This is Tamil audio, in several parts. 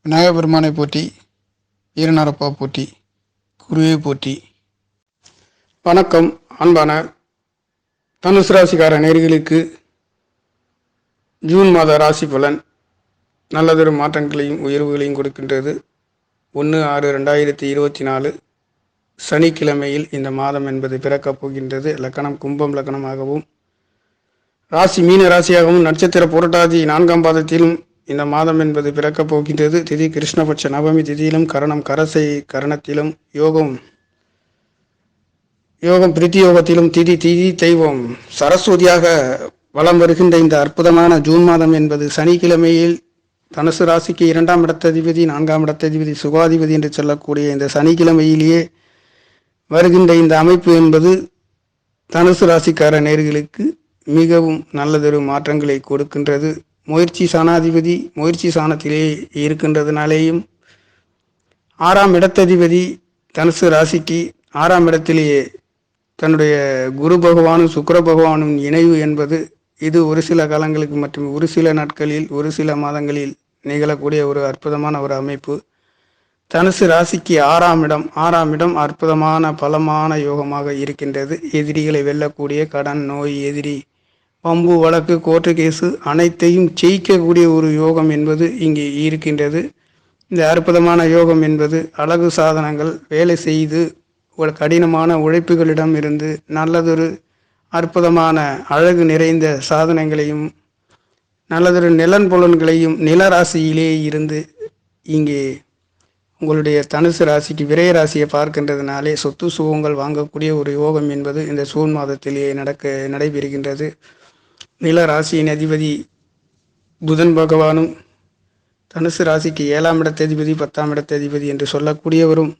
விநாயகப் பெருமானை போற்றி, ஈரநரப்பா போற்றி, குருவே போற்றி. வணக்கம். அன்பான தனுசு ராசிக்கார நேயர்களுக்கு ஜூன் மாத ராசி பலன் நல்லதொரு மாற்றங்களையும் உயர்வுகளையும் கொடுக்கின்றது. 1/6/2024 சனிக்கிழமையில் இந்த மாதம் என்பது பிறக்கப் போகின்றது. லக்கணம் கும்பம் லக்கணமாகவும், ராசி மீன ராசியாகவும், நட்சத்திர புரட்டாதி 4ஆம் பாதத்திலும் இந்த மாதம் என்பது பிறக்கப் போகின்றது. திதி கிருஷ்ணபட்ச நவமி திதியிலும், கரணம் கரசை கரணத்திலும், யோகம் பிரித்தி யோகத்திலும், திதி தெய்வம் சரஸ்வதியாக வலம் வருகின்ற இந்த அற்புதமான ஜூன் மாதம் என்பது சனிக்கிழமையில் தனுசு ராசிக்கு 2ஆம் இடத்ததிபதி, 4ஆம் இடத்ததிபதி, சுகாதிபதி என்று சொல்லக்கூடிய இந்த சனிக்கிழமையிலேயே வருகின்ற இந்த அமைப்பு என்பது தனுசு ராசிக்கார நேயர்களுக்கு மிகவும் நல்லதொரு மாற்றங்களை கொடுக்கின்றது. முயற்சி சாணாதிபதி முயற்சி சாணத்திலே இருக்கின்றதுனாலேயும், 6ஆம் இடத்ததிபதி தனுசு ராசிக்கு 6ஆம் இடத்திலேயே தன்னுடைய குரு பகவானும் சுக்கிர பகவானும் இணைவு என்பது இது ஒரு சில காலங்களுக்கு மற்றும் ஒரு சில நாட்களில் ஒரு சில மாதங்களில் நிகழக்கூடிய ஒரு அற்புதமான ஒரு அமைப்பு. தனுசு ராசிக்கு 6ஆம் இடம் அற்புதமான பலமான யோகமாக இருக்கின்றது. எதிரிகளை வெல்லக்கூடிய, கடன் நோய் எதிரி பம்பு வழக்கு கோர்ட்டு கேஸு அனைத்தையும் ஜெயிக்கக்கூடிய ஒரு யோகம் என்பது இங்கே இருக்கின்றது. இந்த அற்புதமான யோகம் என்பது அழகு சாதனங்கள் வேலை செய்து கடினமான உழைப்புகளிடம் இருந்து நல்லதொரு அற்புதமான அழகு நிறைந்த சாதனங்களையும் நல்லதொரு நிலன் புலன்களையும் நிலராசியிலே இருந்து இங்கே உங்களுடைய தனுசு ராசிக்கு விரய ராசியை பார்க்கின்றதுனாலே சொத்து சுகங்கள் வாங்கக்கூடிய ஒரு யோகம் என்பது இந்த ஜூன் மாதத்திலே நடைபெறுகின்றது. நில ராசியின் அதிபதி புதன் பகவானும், தனுசு ராசிக்கு 7ஆம் இடத்ததிபதி 10ஆம் இடத்ததிபதி என்று சொல்லக்கூடியவரும்,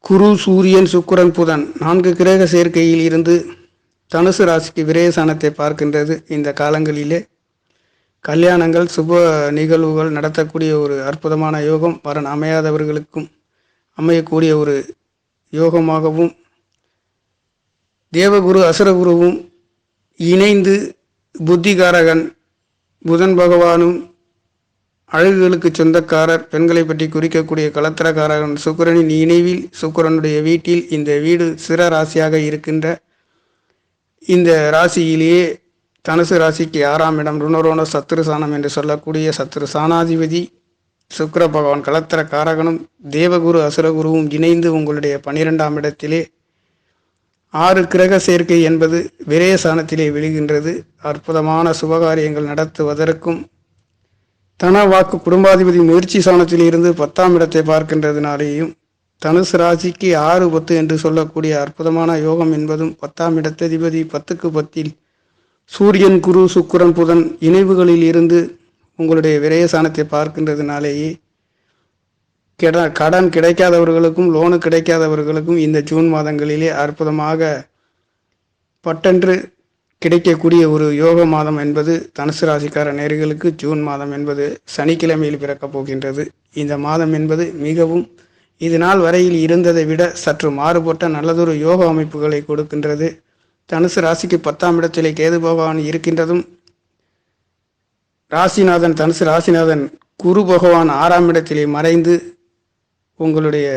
குரு சூரியன் சுக்கிரன் புதன் 4 கிரக சேர்க்கையில் இருந்து தனுசு ராசிக்கு விரயசானத்தை பார்க்கின்றது. இந்த காலங்களிலே கல்யாணங்கள் சுப நிகழ்வுகள் நடத்தக்கூடிய ஒரு அற்புதமான யோகம், வரன் அமையாதவர்களுக்கும் அமையக்கூடிய ஒரு யோகமாகவும், தேவகுரு அசுரகுருவும் இணைந்து புத்திகாரகன் புதன் பகவானும், அழகுகளுக்கு சொந்தக்காரர் பெண்களை பற்றி குறிக்கக்கூடிய கலத்திரக்காரகன் சுக்கிரனின் இணைவில் சுக்கிரனுடைய வீட்டில் இந்த வீடு சிற ராசியாக இருக்கின்ற இந்த ராசியிலேயே தனுசு ராசிக்கு 6ஆம் இடம் ருணரோண சத்துரு சாணம் என்று சொல்லக்கூடிய சத்துரு சாணாதிபதி சுக்கிர பகவான் கலத்திர காரகனும் தேவகுரு அசுரகுருவும் இணைந்து உங்களுடைய 12ஆம் இடத்திலே 6 கிரக சேர்க்கை என்பது விரயசானத்திலே விழுகின்றது. அற்புதமான சுபகாரியங்கள் நடத்துவதற்கும், தன வாக்கு குடும்பாதிபதி முயற்சி சாணத்தில் இருந்து 10ஆம் இடத்தை பார்க்கின்றதுனாலேயும், தனுசு ராசிக்கு 6 10 என்று சொல்லக்கூடிய அற்புதமான யோகம் என்பதும், 10ஆம் இடத்ததிபதி 10க்கு 10இல் சூரியன் குரு சுக்கிரன் புதன் இணைவுகளில் இருந்து உங்களுடைய விரயசானத்தை பார்க்கின்றதுனாலேயே கடன் கிடைக்காதவர்களுக்கும் லோனு கிடைக்காதவர்களுக்கும் இந்த ஜூன் மாதங்களிலே அற்புதமாக பட்டென்று கிடைக்கக்கூடிய ஒரு யோக மாதம் என்பது தனுசு ராசிக்கார நேயர்களுக்கு ஜூன் மாதம் என்பது சனிக்கிழமையில் பிறக்கப் போகின்றது. இந்த மாதம் என்பது மிகவும் இது நாள் வரையில் இருந்ததை விட சற்று மாறுபட்ட நல்லதொரு யோக அமைப்புகளை கொடுக்கின்றது. தனுசு ராசிக்கு 10ஆம் இடத்திலே கேது பகவான் இருக்கின்றதும், ராசிநாதன் தனுசு ராசிநாதன் குரு பகவான் 6ஆம் இடத்திலே மறைந்து உங்களுடைய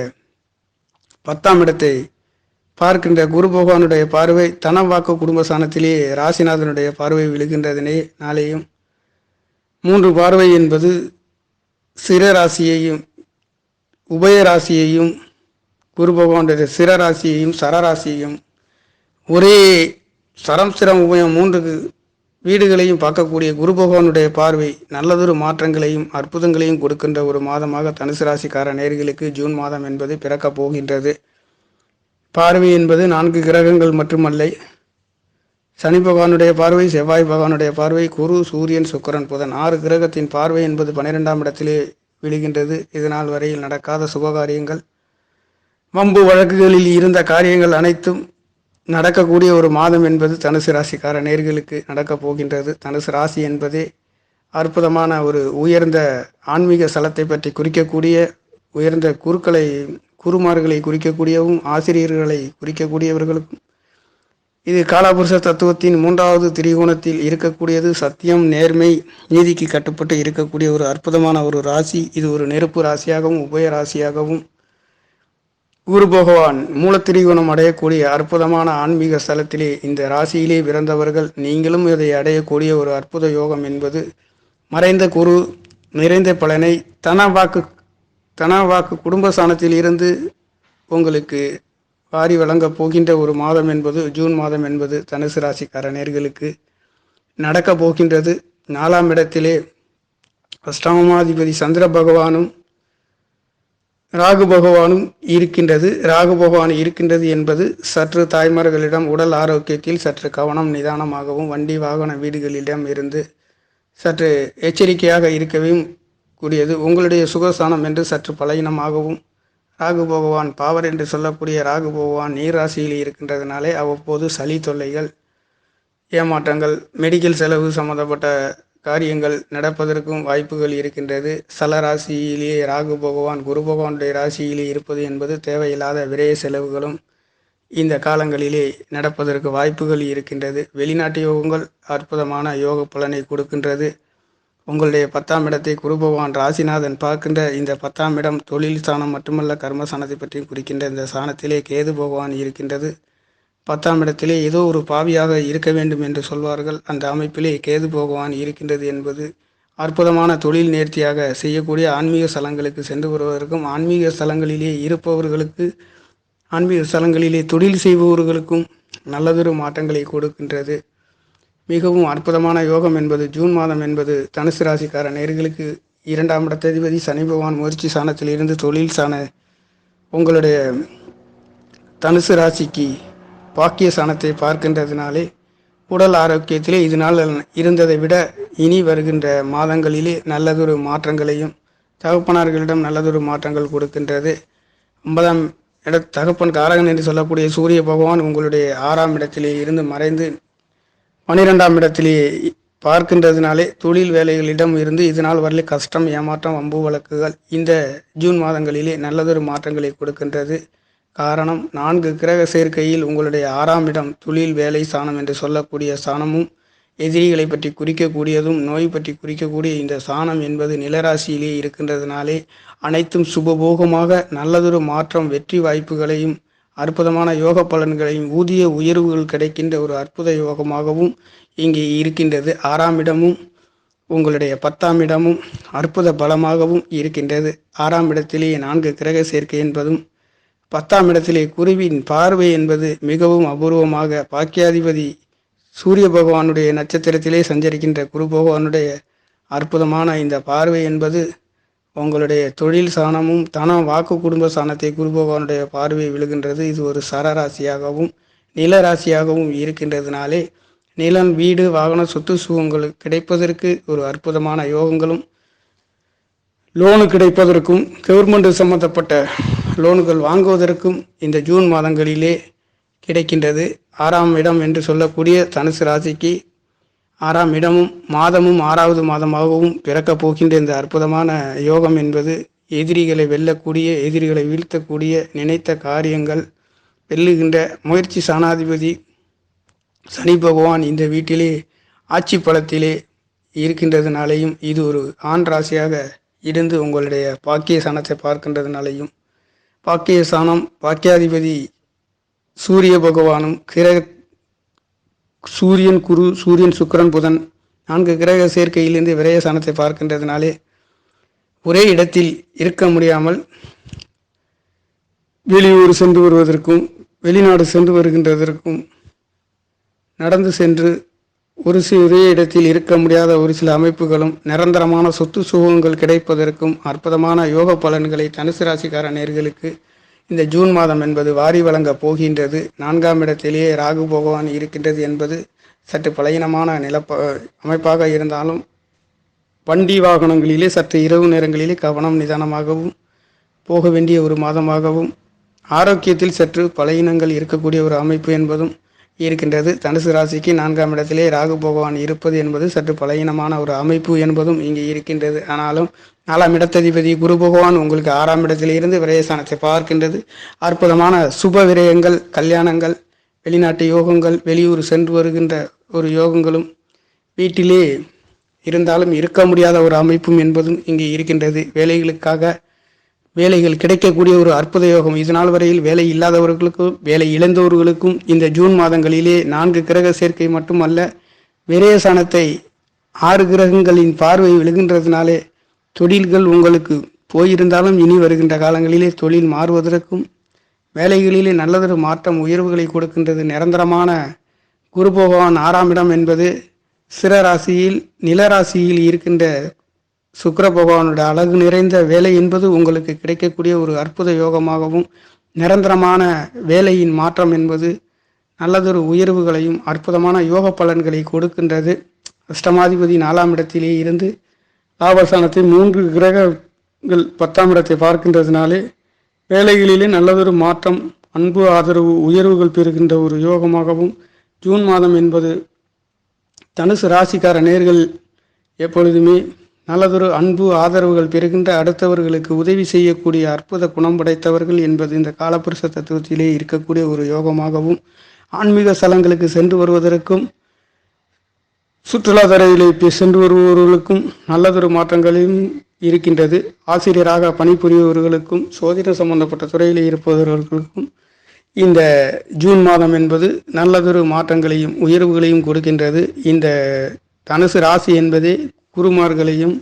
10ஆம் இடத்தை பார்க்கின்ற குரு பகவானுடைய பார்வை தன வாக்கு குடும்ப சாணத்திலே ராசிநாதனுடைய பார்வை விழுகின்றதனே நாளையும் 3 பார்வை என்பது சிற ராசியையும் உபய ராசியையும் குரு பகவானுடைய சிற ராசியையும் சரராசியையும் ஒரே சரம் சிரம் உபயம் 3 வீடுகளையும் பார்க்கக்கூடிய குரு பகவானுடைய பார்வை நல்லதொரு மாற்றங்களையும் அற்புதங்களையும் கொடுக்கின்ற ஒரு மாதமாக தனுசு ராசிக்கார நேயர்களுக்கு ஜூன் மாதம் என்பது பிறக்கப் போகின்றது. பார்வை என்பது 4 கிரகங்கள் மட்டுமல்ல, சனி பகவானுடைய பார்வை, செவ்வாய் பகவானுடைய பார்வை, குரு சூரியன் சுக்கிரன் புதன் 6 கிரகத்தின் பார்வை என்பது 12ஆம் இடத்திலே விழுகின்றது. இதனால் வரையில் நடக்காத சுபகாரியங்கள், வம்பு வழக்குகளில் இருந்த காரியங்கள் அனைத்தும் நடக்கக்கூடிய ஒரு மாதம் என்பது தனுசு ராசிக்கார நேயர்களுக்கு நடக்கப் போகின்றது. தனுசு ராசி என்பதே அற்புதமான ஒரு உயர்ந்த ஆன்மீக ஸ்தலத்தை பற்றி குறிக்கக்கூடிய, உயர்ந்த குருமார்களை குறிக்கக்கூடியவும், ஆசிரியர்களை குறிக்கக்கூடியவர்களுக்கும் இது காலபுருஷ தத்துவத்தின் மூன்றாவது திரிகோணத்தில் இருக்கக்கூடியது. சத்தியம், நேர்மை, நீதிக்கு கட்டுப்பட்டு இருக்கக்கூடிய ஒரு அற்புதமான ஒரு ராசி. இது ஒரு நெருப்பு ராசியாகவும் உபய ராசியாகவும் குரு பகவான் மூலத்திரிகோணம் அடையக்கூடிய அற்புதமான ஆன்மீக ஸ்தலத்திலே இந்த ராசியிலே பிறந்தவர்கள் நீங்களும் இதை அடையக்கூடிய ஒரு அற்புத யோகம் என்பது மறைந்த குரு நிறைந்த பலனை தனவாக்கு குடும்பஸ்தானத்தில் இருந்து உங்களுக்கு வாரி வழங்கப் போகின்ற ஒரு மாதம் என்பது ஜூன் மாதம் என்பது தனுசு ராசிக்கார நேர்களுக்கு நடக்க போகின்றது. 4ஆம் இடத்திலே அஷ்டமாதிபதி சந்திர பகவானும் ராகு பகவானும் இருக்கின்றது. ராகு பகவான் இருக்கின்றது என்பது சற்று தாய்மார்களிடம் உடல் ஆரோக்கியத்தில் சற்று கவனம் நிதானமாகவும் வண்டி வாகன வீடுகளிடம் இருந்து சற்று எச்சரிக்கையாக இருக்கவும் கூடியது. உங்களுடைய சுகஸ்தானம் என்று சற்று பலகீனமாகவும் ராகு பகவான் பாவர் என்று சொல்லக்கூடிய ராகு பகவான் நீர் ராசியில் இருக்கின்றதுனாலே அவ்வப்போது சளி தொல்லைகள், ஏமாற்றங்கள், மெடிக்கல் செலவு சம்பந்தப்பட்ட காரியங்கள் நடப்பதற்கும் வாய்ப்புகள் இருக்கின்றது. சல ராசியிலேயே ராகு பகவான் குரு பகவானுடைய ராசியிலே இருப்பது என்பது தேவையில்லாத விரய செலவுகளும் இந்த காலங்களிலே நடப்பதற்கு வாய்ப்புகள் இருக்கின்றது. வெளிநாட்டு யோகங்கள் அற்புதமான யோக பலனை கொடுக்கின்றது. உங்களுடைய 10ஆம் இடத்தை குரு பகவான் ராசிநாதன் பார்க்கின்ற இந்த 10ஆம் இடம் தொழில் ஸ்தானம் மட்டுமல்ல கர்மஸ்தானத்தை பற்றி குறிக்கின்ற இந்த ஸ்தானத்திலே கேது பகவான் இருக்கின்றது. 10ஆம் இடத்திலே ஏதோ ஒரு பாவியாக இருக்க வேண்டும் என்று சொல்வார்கள். அந்த அமைப்பிலே கேது பகவான் இருக்கின்றது என்பது அற்புதமான தொழில் நேர்த்தியாக செய்யக்கூடிய ஆன்மீக ஸ்தலங்களுக்கு சென்று வருவதற்கும் ஆன்மீக ஸ்தலங்களிலே இருப்பவர்களுக்கு ஆன்மீக ஸ்தலங்களிலே தொழில் செய்பவர்களுக்கும் நல்லதொரு மாற்றங்களை கொடுக்கின்றது. மிகவும் அற்புதமான யோகம் என்பது ஜூன் மாதம் என்பது தனுசு ராசிக்கார நேர்களுக்கு 2ஆம் இடத்ததிபதி சனி பகவான் முயற்சி ஸ்தானத்தில் இருந்து தொழில் ஸ்தான உங்களுடைய தனுசு ராசிக்கு பாக்கிய ஸ்தானத்தை பார்க்கின்றதுனாலே உடல் ஆரோக்கியத்திலே இதனால் இருந்ததை விட இனி வருகின்ற மாதங்களிலே நல்லதொரு மாற்றங்களையும் தகப்பனார்களிடம் நல்லதொரு மாற்றங்கள் கொடுக்கின்றது. 9ஆம் தகப்பன் காரகன் என்று சொல்லக்கூடிய சூரிய பகவான் உங்களுடைய 6ஆம் இடத்திலே இருந்து மறைந்து 12ஆம் இடத்திலே பார்க்கின்றதுனாலே தொழில் வேலைகளிடம் இருந்து இதனால் வரலே கஷ்டம், ஏமாற்றம், வம்பு வழக்குகள் இந்த ஜூன் மாதங்களிலே நல்லதொரு மாற்றங்களை கொடுக்கின்றது. காரணம் 4 கிரக சேர்க்கையில் உங்களுடைய 6ஆம் இடம் தொழில் வேலை ஸ்தானம் என்று சொல்லக்கூடிய ஸ்தானமும் எதிரிகளை பற்றி குறிக்கக்கூடியதும் நோய் பற்றி குறிக்கக்கூடிய இந்த ஸ்தானம் என்பது நிலராசியிலே இருக்கின்றதுனாலே அனைத்தும் சுபபோகமாக நல்லதொரு மாற்றம், வெற்றி வாய்ப்புகளையும் அற்புதமான யோக பலன்களையும் ஊதிய உயர்வுகள் கிடைக்கின்ற ஒரு அற்புத யோகமாகவும் இங்கே இருக்கின்றது. 6ஆம் இடமும் உங்களுடைய 10ஆம் இடமும் அற்புத பலமாகவும் இருக்கின்றது. 6ஆம் இடத்திலேயே 4 கிரக சேர்க்கை என்பதும் 10ஆம் இடத்திலே குருவின் பார்வை என்பது மிகவும் அபூர்வமாக பாக்கியாதிபதி சூரிய பகவானுடைய நட்சத்திரத்திலே சஞ்சரிக்கின்ற குரு பகவானுடைய அற்புதமான இந்த பார்வை என்பது உங்களுடைய தொழில் சாணமும் வாக்கு குடும்ப சாணத்தை குரு பகவானுடைய பார்வை விழுகின்றது. இது ஒரு சரராசியாகவும் நிலராசியாகவும் இருக்கின்றதுனாலே நிலம், வீடு, வாகன, சொத்து சுகங்கள் கிடைப்பதற்கு ஒரு அற்புதமான யோகங்களும் லோனு கிடைப்பதற்கும் கவர்மெண்ட் சம்பந்தப்பட்ட லோனுகள் வாங்குவதற்கும் இந்த ஜூன் மாதங்களிலே கிடைக்கின்றது. 6ஆம் இடம் என்று சொல்லக்கூடிய தனுசு ராசிக்கு 6ஆம் இடமும் மாதமும் 6வது மாதமாகவும் பிறக்கப் போகின்ற இந்த அற்புதமான யோகம் என்பது எதிரிகளை வெல்லக்கூடிய, எதிரிகளை வீழ்த்தக்கூடிய, நினைத்த காரியங்கள் வெல்லுகின்ற முயற்சி சாணாதிபதி சனி பகவான் இந்த வீட்டிலே ஆட்சி பலத்திலே இருக்கின்றதுனாலேயும் இது ஒரு ஆண் ராசியாக இருந்து உங்களுடைய பாக்கிய சாணத்தை பார்க்கின்றதுனாலையும் பாக்கிய சாணம் பாக்கியாதிபதி சூரிய பகவானும் சூரியன் குரு, சூரியன் சுக்கிரன் புதன் 4 கிரக சேர்க்கையிலிருந்து விரய சாணத்தை பார்க்கின்றதுனாலே ஒரே இடத்தில் இருக்க முடியாமல் வெளியூர் சென்று வருவதற்கும் வெளிநாடு சென்று வருகின்றதற்கும் நடந்து சென்று ஒரே இடத்தில் இருக்க முடியாத ஒரு சில அமைப்புகளும் நிரந்தரமான சொத்து சுகங்கள் கிடைப்பதற்கும் அற்புதமான யோக பலன்களை தனுசு ராசிக்கார நேர்களுக்கு இந்த ஜூன் மாதம் என்பது வாரி வழங்கப் போகின்றது. 4ஆம் இடத்திலேயே ராகு பகவான் இருக்கின்றது என்பது சற்று பலகீனமான அமைப்பாக இருந்தாலும் வண்டி வாகனங்களிலே சற்று இரவு நேரங்களிலே கவனம் நிதானமாகவும் போக வேண்டிய ஒரு மாதமாகவும் ஆரோக்கியத்தில் சற்று பலகீனங்கள் இருக்கக்கூடிய ஒரு அமைப்பு என்பதும் இருக்கின்றது. தனுசு ராசிக்கு 4ஆம் இடத்திலே ராகு பகவான் இருப்பது என்பது சற்று பலகீனமான ஒரு அமைப்பு என்பதும் இங்கே இருக்கின்றது. ஆனாலும் 4ஆம் இடத்ததிபதி குரு பகவான் உங்களுக்கு 6ஆம் இடத்திலிருந்து விரயஸ்தானத்தை பார்க்கின்றது. அற்புதமான சுப விரயங்கள், கல்யாணங்கள், வெளிநாட்டு யோகங்கள், வெளியூர் சென்று வருகின்ற ஒரு யோகங்களும், வீட்டிலே இருந்தாலும் இருக்க முடியாத ஒரு அமைப்பும் என்பதும் இங்கே இருக்கின்றது. வேலைகள் கிடைக்கக்கூடிய ஒரு அற்புத யோகம். இதனால் வரையில் வேலை இல்லாதவர்களுக்கும் வேலை இழந்தவர்களுக்கும் இந்த ஜூன் மாதங்களிலே 4 கிரக சேர்க்கை மட்டுமல்ல, விரயசானத்தை 6 கிரகங்களின் பார்வை விழுகின்றதுனாலே தொழில்கள் உங்களுக்கு போயிருந்தாலும் இனி வருகின்ற காலங்களிலே தொழில் மாறுவதற்கும், வேலைகளிலே நல்லதொரு மாற்றம் உயர்வுகளை கொடுக்கின்றது. நிரந்தரமான குரு பகவான் 6ஆம் இடம் என்பது சிறராசியில் நிலராசியில் இருக்கின்ற சுக்கிர பகவானுடைய அழகு நிறைந்த வேலை என்பது உங்களுக்கு கிடைக்கக்கூடிய ஒரு அற்புத யோகமாகவும், நிரந்தரமான வேலையின் மாற்றம் என்பது நல்லதொரு உயர்வுகளையும் அற்புதமான யோக பலன்களை கொடுக்கின்றது. அஷ்டமாதிபதி 4ஆம் இடத்திலே இருந்து லாபஸ்தானத்தை 3 கிரகங்கள் 10ஆம் இடத்தை பார்க்கின்றதுனாலே வேலைகளிலே நல்லதொரு மாற்றம், அன்பு, ஆதரவு, உயர்வுகள் பெறுகின்ற ஒரு யோகமாகவும், ஜூன் மாதம் என்பது தனுசு ராசிக்கார நேர்கள் எப்பொழுதுமே நல்லதொரு அன்பு, ஆதரவுகள் பெறுகின்ற, அடுத்தவர்களுக்கு உதவி செய்யக்கூடிய அற்புத குணம் படைத்தவர்கள் என்பது இந்த காலபுருஷ தத்துவத்திலே இருக்கக்கூடிய ஒரு யோகமாகவும், ஆன்மீக ஸ்தலங்களுக்கு சென்று வருவதற்கும், சுற்றுலாத்துறையிலே சென்று வருபவர்களுக்கும் நல்லதொரு மாற்றங்களையும் இருக்கின்றது. ஆசிரியராக பணிபுரிபவர்களுக்கும், சோதிடம் சம்பந்தப்பட்ட துறையில் இருப்பவர்களுக்கும் இந்த ஜூன் மாதம் என்பது நல்லதொரு மாற்றங்களையும் உயர்வுகளையும் கொடுக்கின்றது. இந்த தனுசு ராசி என்பதே குருமார்களையும்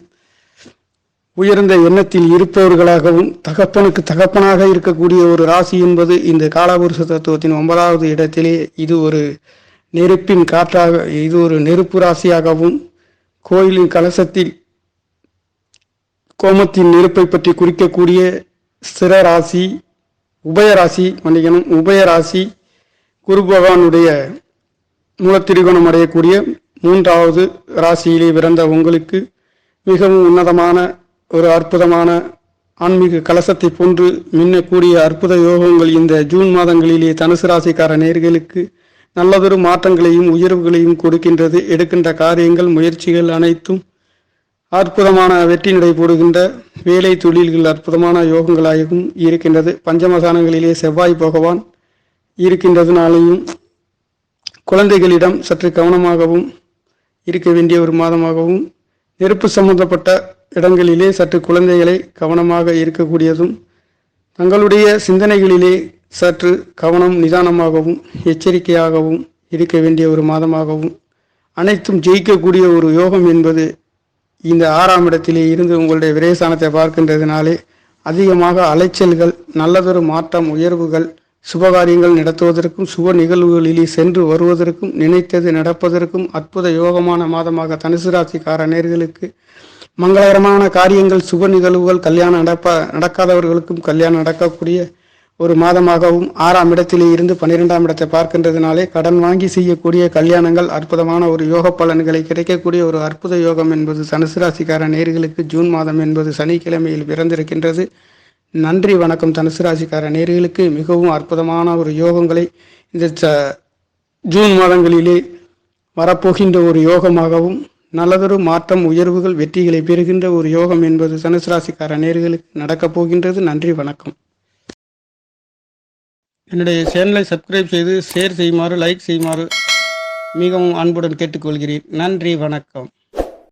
உயர்ந்த எண்ணத்தில் இருப்பவர்களாகவும், தகப்பனுக்கு தகப்பனாக இருக்கக்கூடிய ஒரு ராசி என்பது இந்த காலபுருஷ தத்துவத்தின் 9வது இடத்திலே இது ஒரு நெருப்பின் காற்றாக, இது ஒரு நெருப்பு ராசியாகவும், கோயிலின் கலசத்தில் கோமத்தின் நெருப்பை பற்றி குறிக்கக்கூடிய ஸ்திரராசி, உபயராசி குரு பகவானுடைய மூலத்திரிகோணம் அடையக்கூடிய 3வது ராசியிலே பிறந்த உங்களுக்கு மிகவும் உன்னதமான ஒரு அற்புதமான ஆன்மீக கலசத்தை போன்று மின்னக்கூடிய அற்புத யோகங்கள் இந்த ஜூன் மாதங்களிலே தனுசு ராசிக்கார நேர்களுக்கு நல்லதொரு மாற்றங்களையும் உயர்வுகளையும் கொடுக்கின்றது. எடுக்கின்ற காரியங்கள், முயற்சிகள் அனைத்தும் அற்புதமான வெற்றி நடை போடுகின்ற வேலை தொழில்கள் அற்புதமான யோகங்களாகவும் இருக்கின்றது. பஞ்சமசானங்களிலே செவ்வாய் பகவான் இருக்கின்றதுனாலையும் குழந்தைகளிடம் சற்று கவனமாகவும் இருக்க வேண்டிய ஒரு மாதமாகவும், நெருப்பு சம்பந்தப்பட்ட இடங்களிலே சற்று குழந்தைகளை கவனமாக இருக்கக்கூடியதும், தங்களுடைய சிந்தனைகளிலே சற்று கவனம், நிதானமாகவும் எச்சரிக்கையாகவும் இருக்க வேண்டிய ஒரு மாதமாகவும், அனைத்தும் ஜெயிக்கக்கூடிய ஒரு யோகம் என்பது இந்த 6ஆம் இடத்திலே இருந்து உங்களுடைய விரயஸ்தானத்தை பார்க்கின்றதுனாலே அதிகமாக அலைச்சல்கள், நல்லதொரு மாற்றம், உயர்வுகள், சுபகாரியங்கள் நடத்துவதற்கும், சுப நிகழ்வுகளிலே சென்று வருவதற்கும், நினைத்தது நடப்பதற்கும் அற்புத யோகமான மாதமாக தனுசு ராசிக்கார நேர்களுக்கு மங்களகரமான காரியங்கள், சுப நிகழ்வுகள், கல்யாணம் நடக்காதவர்களுக்கும் கல்யாணம் நடக்கக்கூடிய ஒரு மாதமாகவும், 6ஆம் இடத்திலே இருந்து 12ஆம் இடத்தை பார்க்கின்றதுனாலே கடன் வாங்கி செய்யக்கூடிய கல்யாணங்கள், அற்புதமான ஒரு யோக பலன்களை கிடைக்கக்கூடிய ஒரு அற்புத யோகம் என்பது தனுசு ராசிக்கார நேர்களுக்கு ஜூன் மாதம் என்பது சனிக்கிழமையில் பிறந்திருக்கின்றது. நன்றி, வணக்கம். தனுசு ராசிக்கார நேர்களுக்கு மிகவும் அற்புதமான ஒரு யோகங்களை இந்த ஜூன் மாதங்களிலே வரப்போகின்ற ஒரு யோகமாகவும், நல்லதொரு மாற்றம், உயர்வுகள், வெற்றிகளை பெறுகின்ற ஒரு யோகம் என்பது தனுசு ராசிக்கார நேர்களுக்கு நடக்கப் போகின்றது. நன்றி, வணக்கம். என்னுடைய சேனலை சப்ஸ்கிரைப் செய்து ஷேர் செய்யுமாறு, லைக் செய்யுமாறு மிகவும் அன்புடன் கேட்டுக்கொள்கிறேன். நன்றி, வணக்கம்.